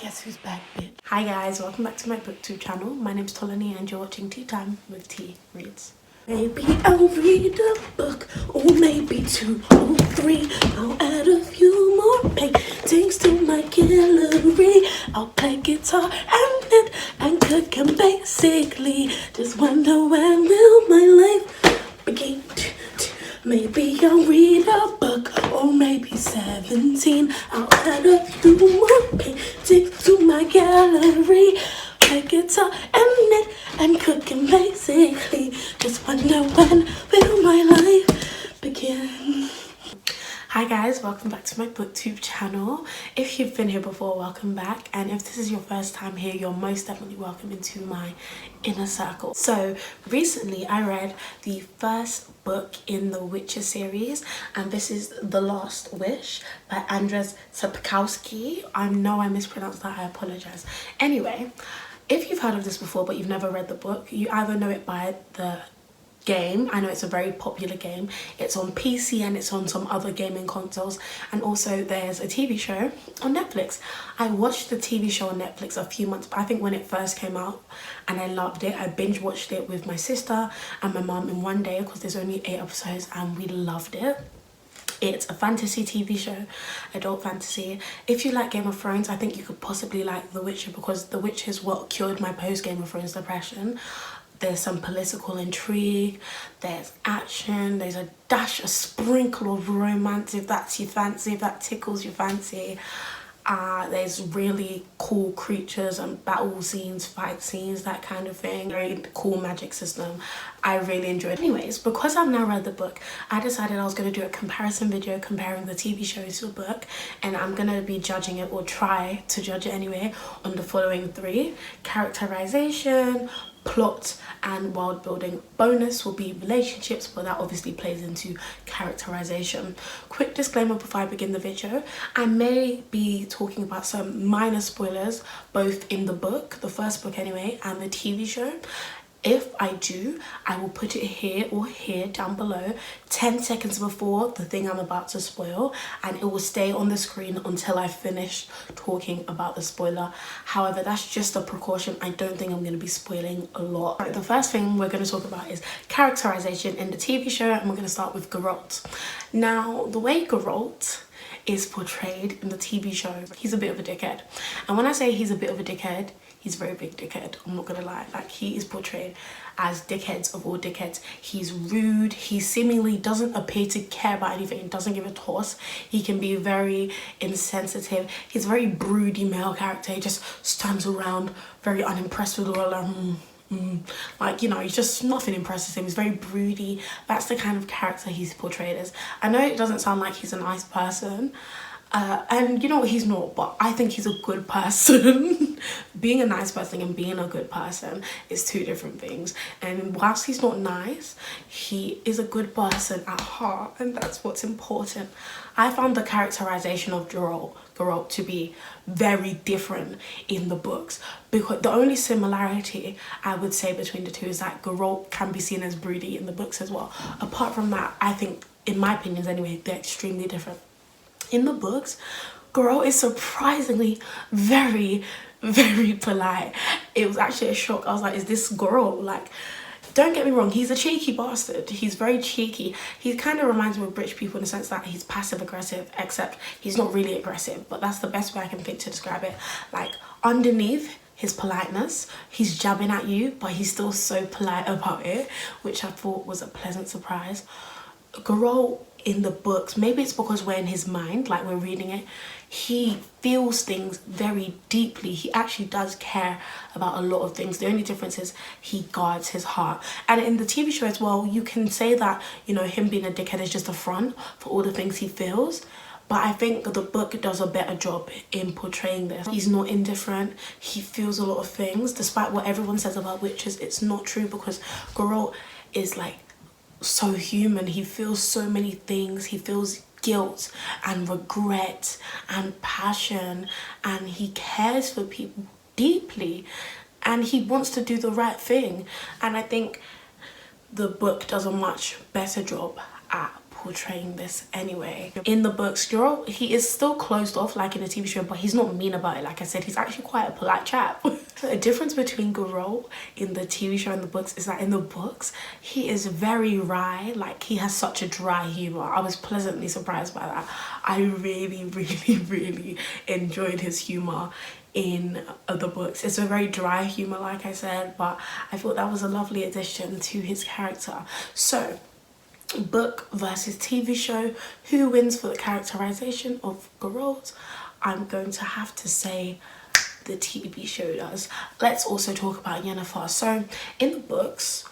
Guess who's back, bitch? Hi guys, welcome back to my booktube channel. My name's Tolani and you're watching Tea Time with T Reads. Maybe I'll read a book, or maybe two or three. I'll add a few more paintings to my gallery. I'll play guitar and knit and cook and basically just wonder when will my life begin. Maybe I'll read a book, or maybe 17. I'll add a few more paintings to my gallery. Play guitar and knit and cook and basically just wonder when will my life begin. Hi guys, welcome back to my booktube channel. If you've been here before, welcome back, and if this is your first time here, you're most definitely welcome into my inner circle. So recently I read the first book in the Witcher series, and this is The Last Wish by Andrzej Sapkowski. I know I mispronounced that, I apologize. Anyway, if you've heard of this before but you've never read the book, you either know it by the game. I know it's a very popular game. It's on PC and it's on some other gaming consoles, and also there's a TV show on Netflix. I watched the TV show on Netflix a few months, I think when it first came out, and I loved it. I binge watched it with my sister and my mum in one day because there's only 8 episodes and we loved it. It's a fantasy TV show, adult fantasy. If you like Game of Thrones, I think you could possibly like The Witcher, because The Witcher is what cured my post Game of Thrones depression. There's some political intrigue, there's action, there's a sprinkle of romance if that's your fancy, if that tickles your fancy. There's really cool creatures and battle scenes, fight scenes, that kind of thing. Very cool magic system. I really enjoyed it. Anyways, because I've now read the book, I decided I was going to do a comparison video comparing the TV show to the book, and I'm going to be judging it, or try to judge it anyway, on the following 3: characterization, plot and world building. Bonus will be relationships, but that obviously plays into characterization. Quick disclaimer before I begin the video: I may be talking about some minor spoilers both in the book, the first book anyway, and the TV show. If I do, I will put it here or here down below 10 seconds before the thing I'm about to spoil, and it will stay on the screen until I finish talking about the spoiler. However, that's just a precaution. I don't think I'm going to be spoiling a lot. Right, the first thing we're going to talk about is characterization in the TV show, and we're going to start with Geralt. Now, the way Geralt is portrayed in the TV show, he's a bit of a dickhead. And when I say he's a bit of a dickhead, he's a very big dickhead, I'm not gonna lie. Like, he is portrayed as dickheads of all dickheads. He's rude, he seemingly doesn't appear to care about anything, doesn't give a toss. He can be very insensitive. He's a very broody male character. He just stands around very unimpressed with the world, like, you know, he's just, nothing impresses him. He's very broody. That's the kind of character he's portrayed as. I know it doesn't sound like he's a nice person, and you know what, he's not, but I think he's a good person. Being a nice person and being a good person is 2 different things, and whilst he's not nice, he is a good person at heart, and that's what's important. I found the characterization of Geralt to be very different in the books, because the only similarity I would say between the 2 is that Geralt can be seen as broody in the books as well. Apart from that, I think, in my opinions anyway, they're extremely different. In the books, Geralt is surprisingly very, very polite. It was actually a shock. I was like, is this Geralt? Like, don't get me wrong, he's a cheeky bastard. He's very cheeky. He kind of reminds me of British people in the sense that he's passive aggressive, except he's not really aggressive, but that's the best way I can think to describe it. Like, underneath his politeness, he's jabbing at you, but he's still so polite about it, which I thought was a pleasant surprise. Geralt in the books, maybe it's because we're in his mind, like we're reading it, he feels things very deeply. He actually does care about a lot of things. The only difference is he guards his heart. And in the TV show as well, you can say that, you know, him being a dickhead is just a front for all the things he feels. But I think the book does a better job in portraying this. He's not indifferent. He feels a lot of things. Despite what everyone says about witches, it's not true, because Geralt is like so human. He feels so many things. He feels guilt and regret and passion, and he cares for people deeply, and he wants to do the right thing. And I think the book does a much better job at portraying this anyway. In the books, Geralt, he is still closed off like in the TV show, but he's not mean about it. Like I said, he's actually quite a polite chap. So the difference between Geralt in the TV show and the books is that in the books, he is very wry. Like, he has such a dry humor. I was pleasantly surprised by that. I really, really, really enjoyed his humor in the books. It's a very dry humor, like I said, but I thought that was a lovely addition to his character. So book versus TV show, who wins for the characterization of Geralt? I'm going to have to say the TV show does. Let's also talk about Yennefer. So in the books,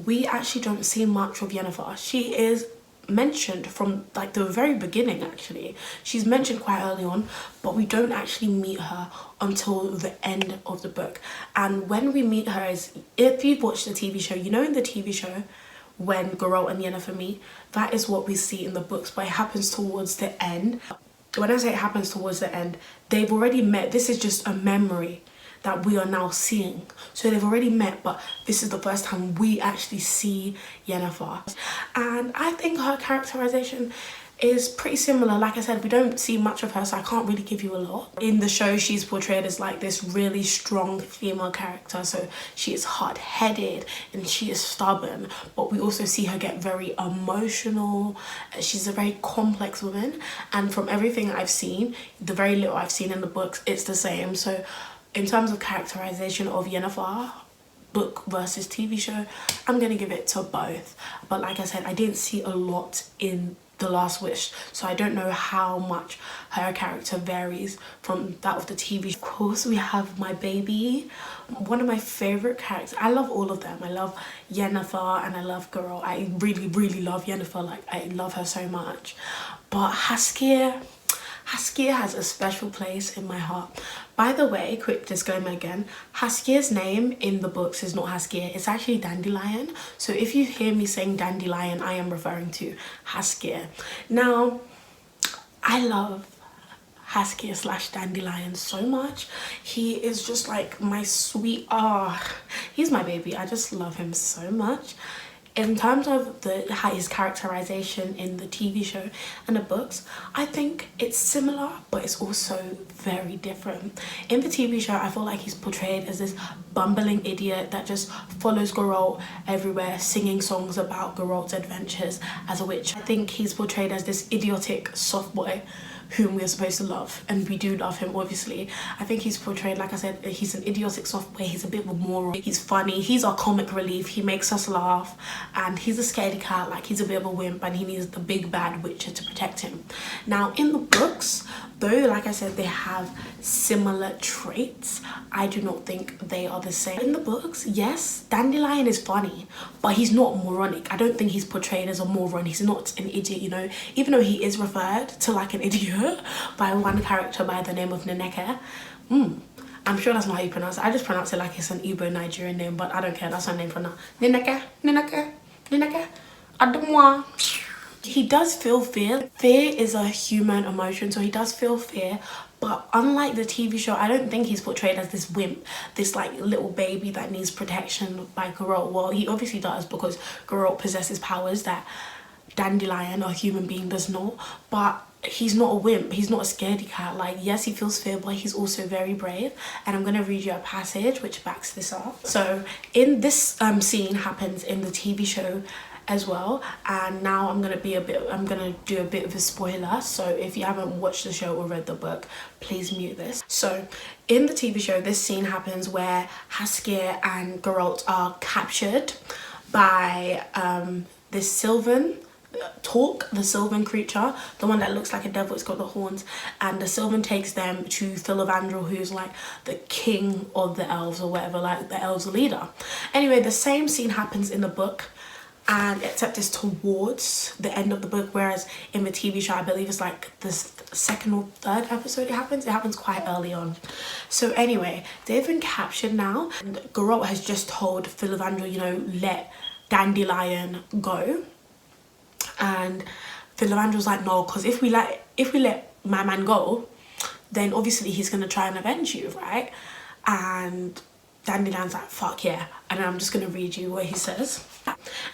we actually don't see much of Yennefer. She is mentioned from like the very beginning. Actually, she's mentioned quite early on, but we don't actually meet her until the end of the book. And when we meet her is, if you've watched the TV show, you know, in the TV show when Geralt and Yennefer meet, that is what we see in the books, but it happens towards the end. When I say it happens towards the end, they've already met. This is just a memory that we are now seeing. So they've already met, but this is the first time we actually see Yennefer. And I think her characterization is pretty similar. Like I said, we don't see much of her, so I can't really give you a lot. In the show, she's portrayed as like this really strong female character. So she is hard-headed and she is stubborn, but we also see her get very emotional. She's a very complex woman, and from everything I've seen, the very little I've seen in the books, it's the same. So in terms of characterization of Yennefer, book versus TV show, I'm gonna give it to both. But like I said, I didn't see a lot in The Last Wish, so I don't know how much her character varies from that of the TV. Of course, we have my baby, one of my favorite characters. I love all of them. I love Yennefer and I love Geralt. I really, really love Yennefer. Like, I love her so much. But Haskir has a special place in my heart. By the way, quick disclaimer again, Haskir's name in the books is not Haskir, it's actually Dandelion. So if you hear me saying Dandelion, I am referring to Haskir. Now, I love Haskir / Dandelion so much. He is just like my sweet, he's my baby. I just love him so much. In terms of his characterization in the TV show and the books, I think it's similar, but it's also very different. In the TV show, I feel like he's portrayed as this bumbling idiot that just follows Geralt everywhere, singing songs about Geralt's adventures as a witch. I think he's portrayed as this idiotic soft boy whom we are supposed to love, and we do love him, obviously. I think he's portrayed, like I said, he's an idiotic soft boy. He's a bit of a moron. He's funny. He's our comic relief. He makes us laugh, and he's a scaredy cat. Like, he's a bit of a wimp, and he needs the big bad witcher to protect him. Now, in the books, though, like I said, they have similar traits, I do not think they are the same. In the books, yes, Dandelion is funny, but he's not moronic. I don't think he's portrayed as a moron. He's not an idiot, you know, even though he is referred to like an idiot by one character by the name of Neneke. I'm sure that's not how you pronounce it. I just pronounce it like it's an Igbo Nigerian name, but I don't care. That's her name for now. Neneke, Neneke, Neneke, Adamwa. He does feel fear. Fear is a human emotion, so he does feel fear. But unlike the TV show, I don't think he's portrayed as this wimp, this like little baby that needs protection by Geralt. Well, he obviously does, because Geralt possesses powers that Dandelion, a human being, does not. But he's not a wimp. He's not a scaredy cat. Like, yes, he feels fear, but he's also very brave. And I'm going to read you a passage which backs this up. So in this scene happens in the TV show as well, and now I'm gonna do a bit of a spoiler, so if you haven't watched the show or read the book, please mute this. So in the TV show, this scene happens where Haskir and Geralt are captured by this Sylvan the Sylvan creature, the one that looks like a devil. It's got the horns, and the Sylvan takes them to Filavandrel, who's like the king of the elves or whatever, like the elves leader. Anyway, the same scene happens in the book, and except it's towards the end of the book, whereas in the TV show, I believe it's like the second or third episode it happens quite early on. So anyway, they've been captured now, and Geralt has just told Filavandrel, you know, let Dandelion go. And Filavandrel's like, no, because if we let my man go, then obviously he's gonna try and avenge you, right? And Dandelion's like, fuck yeah. And I'm just gonna read you what he says.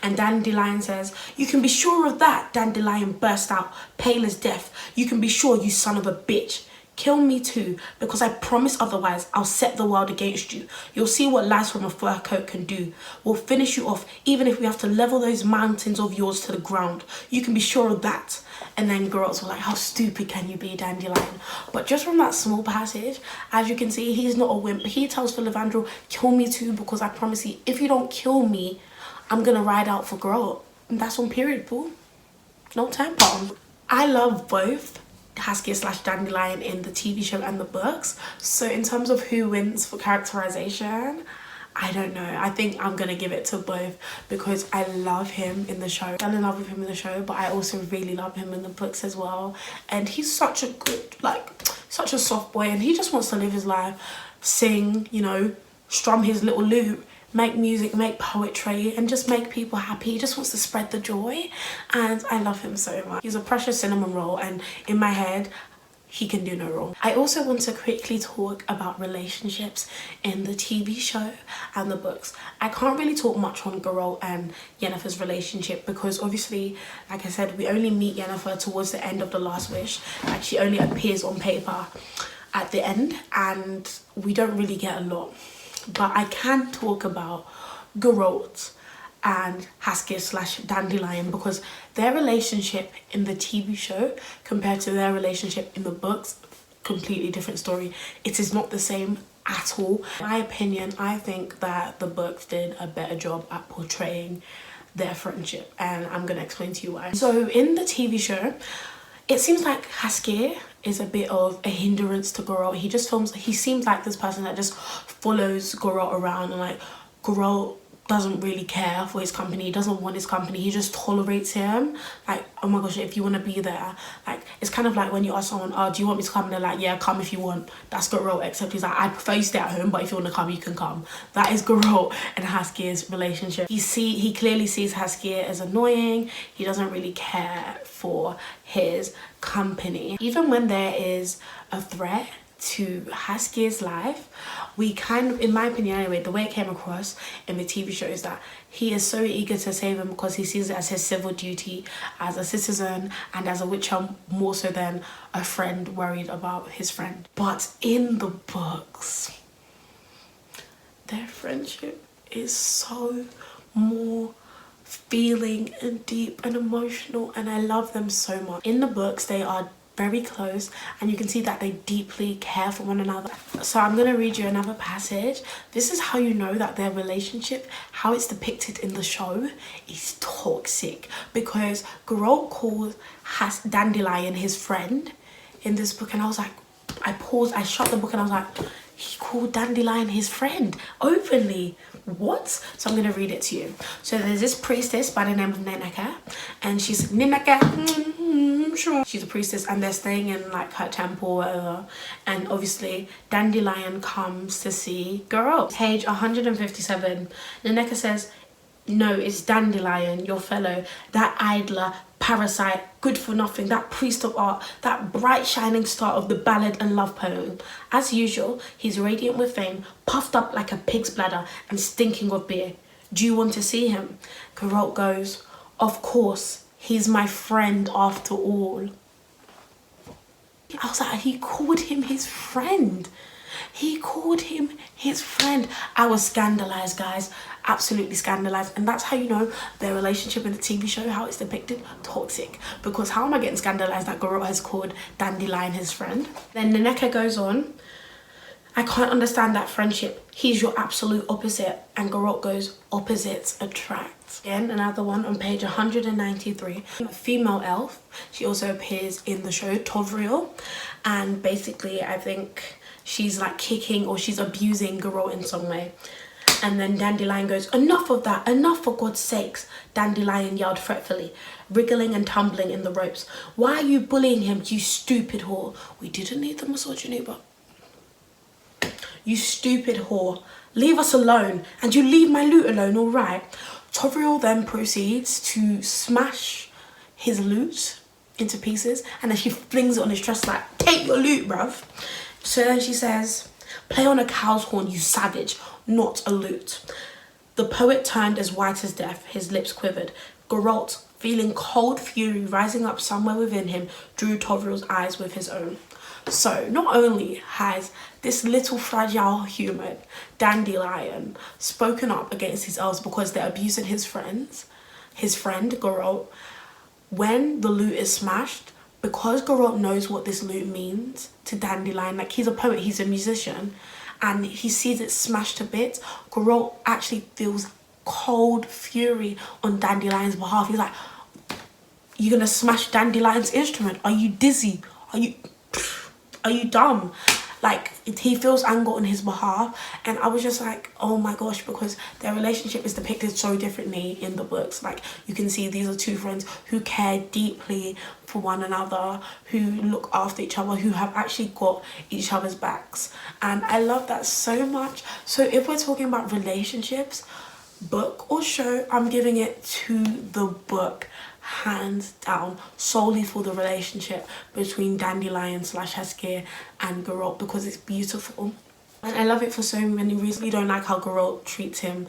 And Dandelion says, "You can be sure of that." Dandelion burst out, pale as death. "You can be sure, you son of a bitch. Kill me too, because I promise otherwise I'll set the world against you. You'll see what lies from a fur coat can do. We'll finish you off, even if we have to level those mountains of yours to the ground. You can be sure of that." And then girls were like, "How stupid can you be, Dandelion?" But just from that small passage, as you can see, he's not a wimp. He tells Philavandrel, "Kill me too, because I promise you, if you don't kill me, I'm gonna ride out for girl." And that's on period, fool. No tampon. I love both Haskier/Dandelion in the TV show and the books. So in terms of who wins for characterization, I don't know. I think I'm gonna give it to both because I love him in the show. I fell in love with him in the show, but I also really love him in the books as well. And he's such a good, like, such a soft boy, and he just wants to live his life, sing, you know, strum his little lute, make music, make poetry, and just make people happy. He just wants to spread the joy, and I love him so much. He's a precious cinnamon roll, and in my head, he can do no wrong. I also want to quickly talk about relationships in the TV show and the books. I can't really talk much on Geralt and Yennefer's relationship because obviously, like I said, we only meet Yennefer towards the end of The Last Wish. Like, she only appears on paper at the end, and we don't really get a lot. But I can talk about Geralt and Haskier/Dandelion because their relationship in the TV show compared to their relationship in the books, completely different story. It is not the same at all. In my opinion, I think that the books did a better job at portraying their friendship, and I'm gonna explain to you why. So in the TV show, it seems like Haskier is a bit of a hindrance to Geralt. He seems like this person that just follows Geralt around, and like Geralt doesn't really care for his company. He doesn't want his company. He just tolerates him. Like, oh my gosh, if you want to be there. Like, it's kind of like when you ask someone, "Oh, do you want me to come?" And they're like, "Yeah, come if you want." That's Geralt, except he's like, "I prefer you stay at home, but if you want to come, you can come." That is Geralt and Haskier's relationship. He clearly sees Haskier as annoying. He doesn't really care for his company. Even when there is a threat to Haskier's life, we kind of, in my opinion anyway, the way it came across in the TV show is that he is so eager to save him because he sees it as his civil duty as a citizen and as a witcher, more so than a friend worried about his friend. But in the books, their friendship is so more feeling and deep and emotional, and I love them so much. In the books, they are very close, and you can see that they deeply care for one another. So I'm gonna read you another passage. This is how you know that their relationship, how it's depicted in the show, is toxic, because Geralt calls Dandelion his friend in this book, and I was like, I paused, I shut the book, and I was like, he called Dandelion his friend openly. What? So I'm gonna read it to you. So there's this priestess by the name of Ninaka, and she's she's a priestess, and they're staying in like her temple or whatever, and obviously Dandelion comes to see Geralt. Page 157, Ninaka says, "No, it's Dandelion, your fellow, that idler, parasite, good for nothing, that priest of art, that bright shining star of the ballad and love poem. As usual, he's radiant with fame, puffed up like a pig's bladder and stinking of beer. Do you want to see him?" Geralt goes, "Of course, he's my friend after all." I was like, he called him his friend. He called him his friend. I was scandalized, guys. Absolutely scandalized. And that's how you know their relationship in the TV show, how it's depicted, toxic. Because how am I getting scandalized that Geralt has called Dandelion his friend? Then Nineka goes on, "I can't understand that friendship. He's your absolute opposite." And Geralt goes, "Opposites attract." Again, another one on page 193. A female elf. She also appears in the show, Tovriel. And basically, I think she's like kicking or she's abusing Geralt in some way. And then Dandelion goes, "Enough of that, enough for God's sakes," Dandelion yelled fretfully, wriggling and tumbling in the ropes. "Why are you bullying him, you stupid whore?" We didn't need the misogyny, but... "You stupid whore, leave us alone, and you leave my lute alone, all right?" Tovriel then proceeds to smash his lute into pieces, and then she flings it on his chest like, "Take your lute, bruv." So then she says, "Play on a cow's horn, you savage, not a lute." The poet turned as white as death, his lips quivered. Geralt, feeling cold fury rising up somewhere within him, drew Tovril's eyes with his own. So, not only has this little fragile human, Dandelion, spoken up against his elves because they're abusing his friend, Geralt, when the loot is smashed, because Geralt knows what this loot means to Dandelion, like he's a poet, he's a musician, and he sees it smashed to bits, Geralt actually feels cold fury on Dandelion's behalf. He's like, you're gonna smash Dandelion's instrument? Are you dizzy? Are you dumb? Like, he feels anger on his behalf, and I was just like, oh my gosh, because their relationship is depicted so differently in the books. Like, you can see these are two friends who care deeply for one another, who look after each other, who have actually got each other's backs, and I love that so much. So if we're talking about relationships, book or show, I'm giving it to the book, hands down, solely for the relationship between Dandelion / Heskir and Geralt, because it's beautiful and I love it for so many reasons. I don't like how Geralt treats him,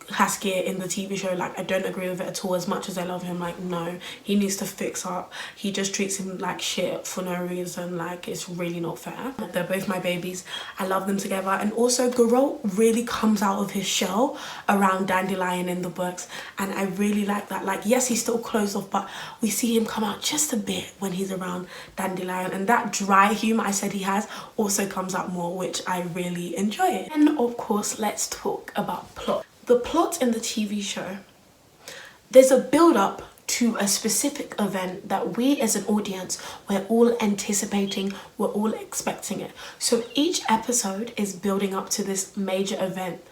Heskir, in the TV show. Like, I don't agree with it at all. As much as I love him, like, no, he needs to fix up. He just treats him like shit for no reason. Like, it's really not fair. They're both my babies. I love them together. And also, Geralt really comes out of his shell around Dandelion in the books, and I really like that. Like, yes, he's still closed off, but we see him come out just a bit when he's around Dandelion, and that dry humour I said he has also comes out more, which I really enjoy. And of course, let's talk about plot. The plot in the TV show, there's a build-up to a specific event that we as an audience, we're all anticipating, we're all expecting it. So each episode is building up to this major event,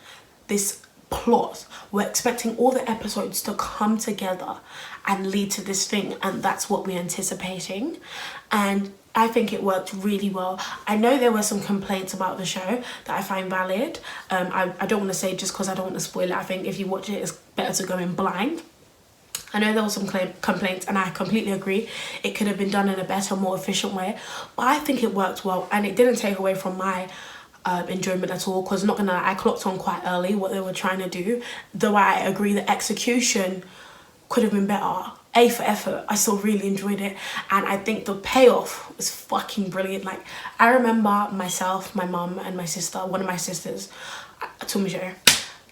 this plot. We're expecting all the episodes to come together and lead to this thing, and that's what we're anticipating. And I think it worked really well. I know there were some complaints about the show that I find valid. I don't want to say just because I don't want to spoil it. I think if you watch it, it's better to go in blind. I know there were some complaints, and I completely agree. It could have been done in a better, more efficient way. But I think it worked well, and it didn't take away from my enjoyment at all, because not gonna lie, I clocked on quite early what they were trying to do. Though I agree the execution could have been better. A for effort, I still really enjoyed it, and I think the payoff was fucking brilliant. Like, I remember myself, my mum, and my sister, one of my sisters, Tumisho,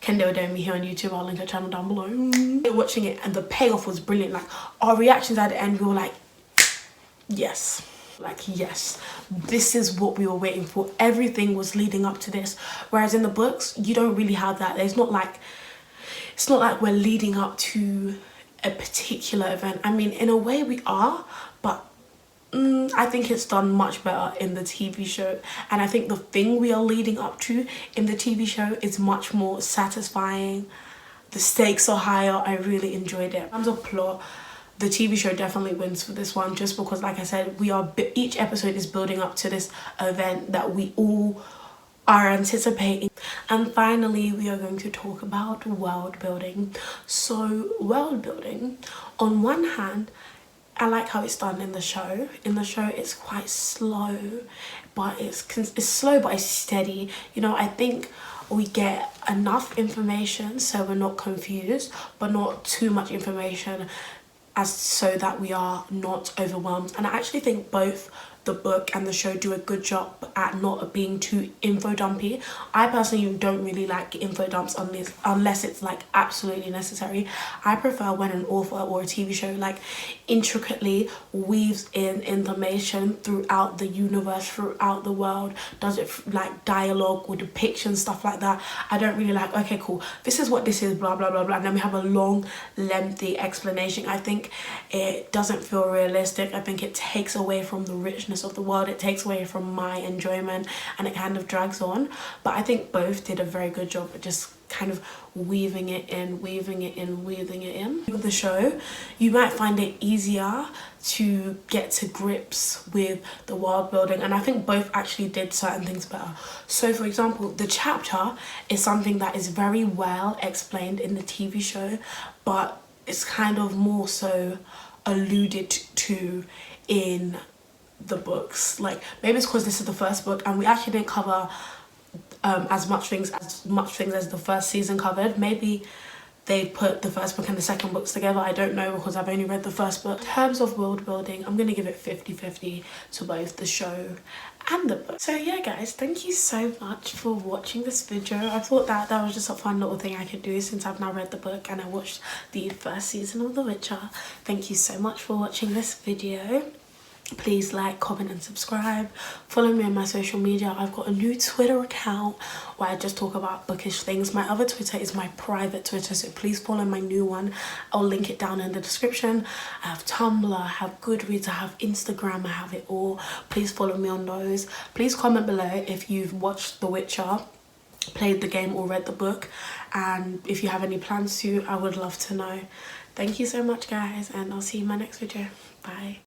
Kendo Domi here on YouTube, I'll link her channel down below, watching it, and the payoff was brilliant. Like, our reactions at the end, we were like, yes. Like, yes, this is what we were waiting for. Everything was leading up to this, whereas in the books, you don't really have that. It's not like we're leading up to a particular event. I mean, in a way we are, but I think it's done much better in the TV show, and I think the thing we are leading up to in the TV show is much more satisfying. The stakes are higher. I really enjoyed it. In terms of plot, the TV show definitely wins for this one, just because, like I said, each episode is building up to this event that we all are anticipating. And finally, we are going to talk about world building. So world building, on one hand, I like how it's done in the show. In the show, it's quite slow, but it's slow, but it's steady. You know, I think we get enough information so we're not confused, but not too much information as so that we are not overwhelmed. And I actually think both the book and the show do a good job at not being too info dumpy. I personally don't really like info dumps unless it's like absolutely necessary. I prefer when an author or a TV show like intricately weaves in information throughout the universe, throughout the world, does it like dialogue or depiction, stuff like that. I don't really like, okay, cool, this is what this is, blah blah blah blah, and then we have a long lengthy explanation. I think it doesn't feel realistic. I think it takes away from the richness of the world, it takes away from my enjoyment, and it kind of drags on. But I think both did a very good job at just kind of weaving it in. With the show, you might find it easier to get to grips with the world building, and I think both actually did certain things better. So for example, the chapter is something that is very well explained in the TV show, but it's kind of more so alluded to in the books. Like, maybe it's because this is the first book and we actually didn't cover as much things as the first season covered. Maybe they put the first book and the second books together. I don't know because I've only read the first book. In terms of world building, I'm gonna give it 50-50 to both the show and the book. So yeah guys, thank you so much for watching this video. I thought that was just a fun little thing I could do since I've now read the book and I watched the first season of The Witcher. Thank you so much for watching this video. Please like, comment and subscribe. Follow me on my social media. I've got a new Twitter account where I just talk about bookish things. My other Twitter is my private Twitter, so please follow my new one. I'll link it down in the description. I have Tumblr, I have Goodreads, I have Instagram, I have it all. Please follow me on those. Please comment below if you've watched The Witcher, played the game or read the book, and if you have any plans to. I would love to know. Thank you so much guys, and I'll see you in my next video. Bye.